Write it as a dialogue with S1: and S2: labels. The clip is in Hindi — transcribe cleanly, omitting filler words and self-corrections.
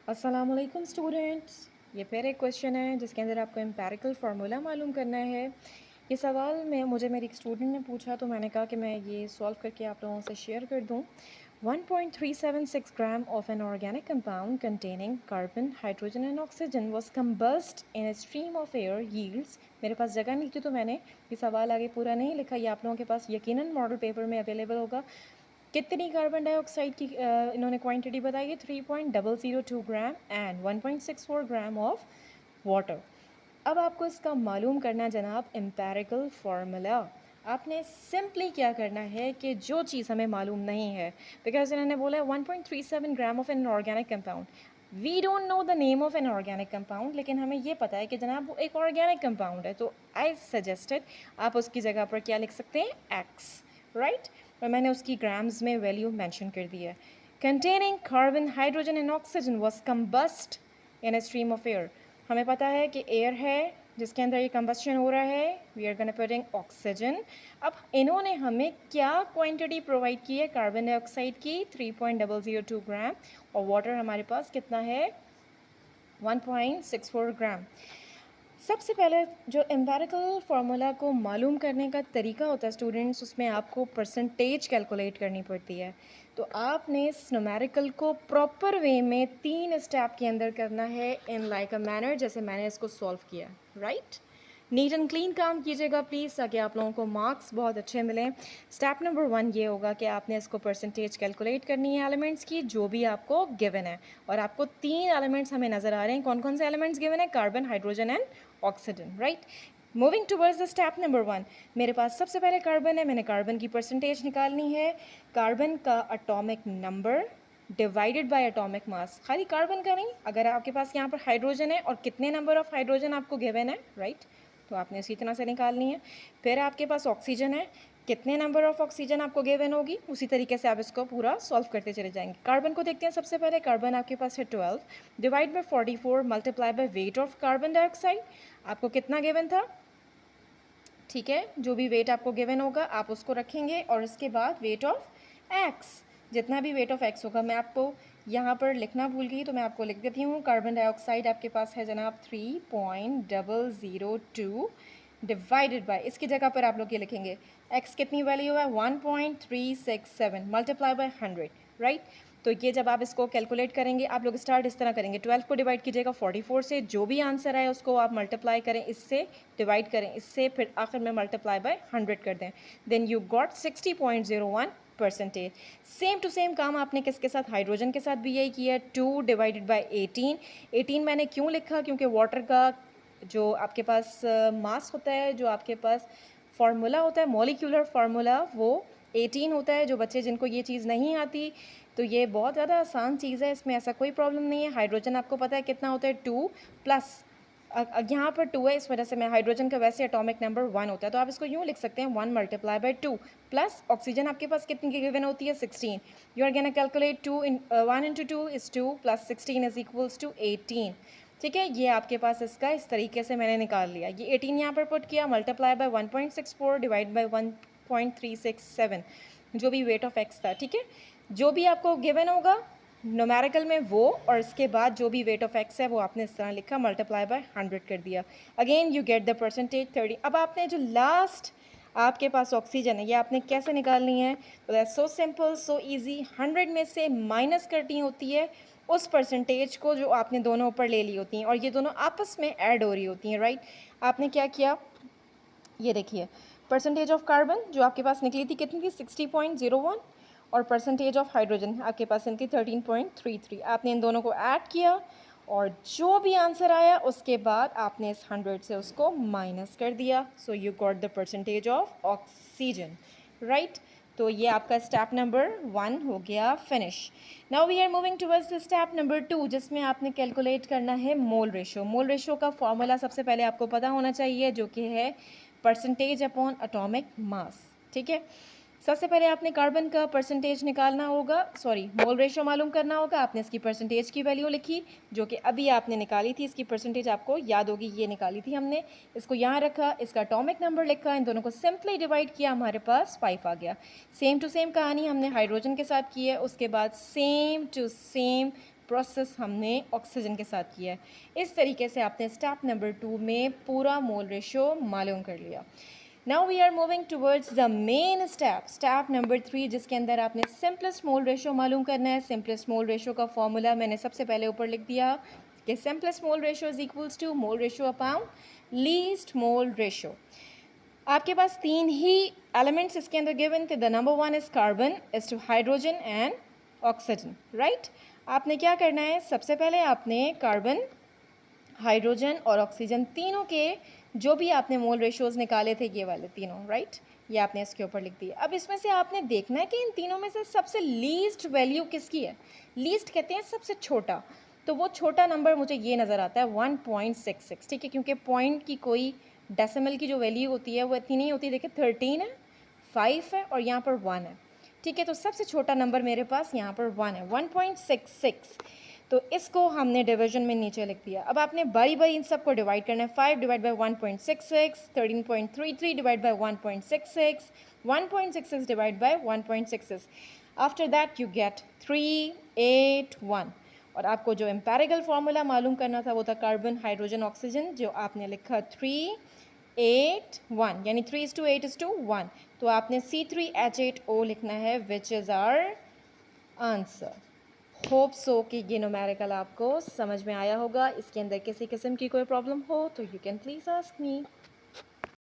S1: अस्सलामुअलैकुम स्टूडेंट्स। ये फिर एक क्वेश्चन है जिसके अंदर आपको एम्पेरिकल फार्मूला मालूम करना है। ये सवाल में मुझे मेरी एक स्टूडेंट ने पूछा तो मैंने कहा कि मैं ये सॉल्व करके आप लोगों से शेयर कर दूं। 1.376 ग्राम of an organic compound containing carbon hydrogen and oxygen was combust in a stream of air yields. मेरे पास जगह नहीं थी तो मैंने ये सवाल आगे पूरा नहीं लिखा। ये आप लोगों के पास यकीनन मॉडल पेपर में अवेलेबल होगा। कितनी कार्बन डाइऑक्साइड की इन्होंने क्वांटिटी बताई है 3.002 gram and 1.64 gram of water. अब आपको इसका मालूम करना जनाब एम्पेरिकल फार्मूला। आपने सिंपली क्या करना है कि जो चीज़ हमें मालूम नहीं है, बिकॉज इन्होंने बोला है 1.37 gram of an organic compound. We don't know the name of an organic compound, लेकिन हमें ये पता है कि जनाब वो एक ऑर्गेनिक कंपाउंड है। तो आई सजेस्टेड आप उसकी जगह पर क्या लिख सकते हैं, एक्स, राइट। और मैंने उसकी ग्राम्स में वैल्यू मेंशन कर दी है। Containing carbon hydrogen and oxygen was combust in a stream of air. हमें पता है कि एयर है जिसके अंदर ये कंबस्शन हो रहा है। We are gonna putting oxygen. अब इन्होंने हमें क्या क्वांटिटी प्रोवाइड की है कार्बन डाइऑक्साइड की, 3.002 ग्राम, और वाटर हमारे पास कितना है, 1.64 ग्राम। सबसे पहले जो एम्पेरिकल फार्मूला को मालूम करने का तरीका होता है स्टूडेंट्स, उसमें आपको परसेंटेज कैलकुलेट करनी पड़ती है। तो आपने इस न्यूमेरिकल को प्रॉपर वे में 3 स्टेप के अंदर करना है, इन लाइक अ मैनर जैसे मैंने इसको सॉल्व किया, राइट। नीट एंड क्लीन काम कीजिएगा प्लीज़, ताकि आप लोगों को मार्क्स बहुत अच्छे मिलें। स्टेप नंबर 1 ये होगा कि आपने इसको परसेंटेज कैलकुलेट करनी है एलिमेंट्स की जो भी आपको गिवन है। और आपको 3 एलिमेंट्स हमें नज़र आ रहे हैं। कौन कौन से एलिमेंट्स गिवन है, carbon hydrogen and oxygen, right. Moving towards the step number 1, मेरे पास सबसे पहले कार्बन है, मैंने कार्बन की परसेंटेज निकालनी है। कार्बन का atomic number divided by atomic mass, खाली कार्बन का नहीं, अगर आपके पास यहाँ पर हाइड्रोजन है और कितने नंबर ऑफ हाइड्रोजन आपको गिवन है, राइट, तो आपने इसी तरह से निकालनी है। फिर आपके पास ऑक्सीजन है, कितने नंबर ऑफ ऑक्सीजन आपको गिवन होगी, उसी तरीके से आप इसको पूरा सॉल्व करते चले जाएंगे। कार्बन को देखते हैं। सबसे पहले कार्बन आपके पास है 12, divide by 44 multiply by weight of carbon dioxide. आपको कितना गिवन था, ठीक है, जो भी वेट आपको गिवन होगा आप उसको रखेंगे, और इसके बाद वेट ऑफ एक्स, जितना भी वेट ऑफ एक्स होगा। मैं आपको यहाँ पर लिखना भूल गई तो मैं आपको लिख देती हूँ। कार्बन डाइऑक्साइड आपके पास है जनाब 3.002 डिवाइडेड बाय, इसकी जगह पर आप लोग ये लिखेंगे एक्स कितनी वैल्यू है 1.367 मल्टीप्लाई बाय 100, राइट। तो ये जब आप इसको कैलकुलेट करेंगे, आप लोग स्टार्ट इस तरह करेंगे, 12 को डिवाइड कीजिएगा 44 से, जो भी आंसर आए उसको आप मल्टीप्लाई करें इससे, डिवाइड करें इससे, फिर आखिर में मल्टीप्लाई बाय 100 कर दें। Then you got 60.01%। Same to same काम आपने किसके साथ, हाइड्रोजन के साथ भी यही किया। 2 डिवाइडेड बाय 18। 18 मैंने क्यों लिखा, क्योंकि वाटर का जो आपके पास मास होता है, जो आपके पास फार्मूला होता है, मॉलिक्यूलर फार्मूला, वो 18 होता है। जो बच्चे जिनको ये चीज़ नहीं आती, तो ये बहुत ज़्यादा आसान चीज़ है, इसमें ऐसा कोई प्रॉब्लम नहीं है। हाइड्रोजन आपको पता है कितना होता है, 2 प्लस, यहाँ पर 2 है, इस वजह से मैं हाइड्रोजन का वैसे एटॉमिक नंबर 1 होता है, तो आप इसको यूँ लिख सकते हैं 1 मल्टीप्लाई बाय 2 प्लस ऑक्सीजन आपके पास कितनी की गिवन होती है 16। You are gonna calculate 1 into 2 is 2 plus 16 is equals to 18। ठीक है, ये आपके पास इसका इस तरीके से मैंने निकाल लिया। ये 18 यहाँ पर पुट किया, मल्टीप्लाई बाय 1.64 डिवाइड बाय 1.367, जो भी वेट ऑफ एक्स था, ठीक है। जो भी आपको गिवन होगा न्यूमेरिकल में वो, और इसके बाद जो भी वेट ऑफ एक्स है वो आपने इस तरह लिखा, मल्टीप्लाई बाय 100 कर दिया। Again you get the percentage 30। अब आपने जो लास्ट आपके पास ऑक्सीजन है, ये आपने कैसे निकालनी है, तो that's so simple, so easy. 100 में से माइनस करनी होती है उस परसेंटेज को जो आपने दोनों ऊपर ले ली होती हैं, और ये दोनों आपस में ऐड हो रही होती हैं, राइट। आपने क्या किया, ये देखिए, परसेंटेज ऑफ कार्बन जो आपके पास निकली थी कितनी थी, 60.01, और परसेंटेज ऑफ हाइड्रोजन आपके पास थी 13.33। आपने इन दोनों को ऐड किया, और जो भी आंसर आया उसके बाद आपने इस 100 से उसको माइनस कर दिया। So you got the percentage of oxygen, right. तो ये आपका स्टेप नंबर 1 हो गया finish. Now we are moving towards the step number 2, जिसमें आपने कैलकुलेट करना है मोल रेशो। मोल रेशो का फॉर्मूला सबसे पहले आपको पता होना चाहिए, जो कि है परसेंटेज अपॉन एटॉमिक मास, ठीक है। सबसे पहले आपने कार्बन का परसेंटेज निकालना होगा, सॉरी मोल रेशो मालूम करना होगा। आपने इसकी परसेंटेज की वैल्यू लिखी जो कि अभी आपने निकाली थी, इसकी परसेंटेज आपको याद होगी, ये निकाली थी हमने। इसको यहाँ रखा, इसका एटॉमिक नंबर लिखा, इन दोनों को सिंपली डिवाइड किया, हमारे पास 5 आ गया। सेम टू सेम कहानी हमने हाइड्रोजन के साथ की है। उसके बाद सेम टू सेम प्रोसेस हमने ऑक्सीजन के साथ किया है। इस तरीके से आपने स्टेप नंबर 2 में पूरा मोल रेशो मालूम कर लिया। Now we are moving towards the main step number 3, जिसके अंदर आपने सिंपलेस्ट मोल रेशो मालूम करना है। सिंपलेस्ट मोल रेशो का फॉर्मूला मैंने सबसे पहले ऊपर लिख दिया कि simplest mole ratio is equals to mole ratio upon least mole ratio. आपके पास 3 ही एलिमेंट्स इसके अंदर गिवन थे। The number 1 is carbon is two hydrogen and oxygen, right. आपने क्या करना है, सबसे पहले आपने कार्बन, हाइड्रोजन और ऑक्सीजन तीनों के जो भी आपने मोल रेशोज निकाले थे, ये वाले तीनों, राइट, ये आपने इसके ऊपर लिख दिए। अब इसमें से आपने देखना है कि इन तीनों में से सबसे लीस्ट वैल्यू किसकी है। लीस्ट कहते हैं सबसे छोटा, तो वो छोटा नंबर मुझे ये नज़र आता है 1.66, ठीक है, क्योंकि पॉइंट की कोई डेसिमल की जो वैल्यू होती है वो इतनी नहीं होती। देखिए 13 है, 5 है और यहाँ पर 1 है, ठीक है। तो सबसे छोटा नंबर मेरे पास यहाँ पर 1 है, 1.66। तो इसको हमने डिवीजन में नीचे लिख दिया। अब आपने बारी बारी इन सबको डिवाइड करना है। 5 divide by 1.66, 13.33 divide by 1.66, 1.66 divide by 1.66। After that you get 381। और आपको जो एम्पेरिकल फार्मूला मालूम करना था वो था कार्बन, हाइड्रोजन, ऑक्सीजन, जो आपने लिखा 381, यानी 3:8:1। तो आपने C3H8O लिखना है, which is our answer. Hope so कि ये न्यूमेरिकल आपको समझ में आया होगा। इसके अंदर किसी किस्म की कोई प्रॉब्लम हो तो you can please ask me.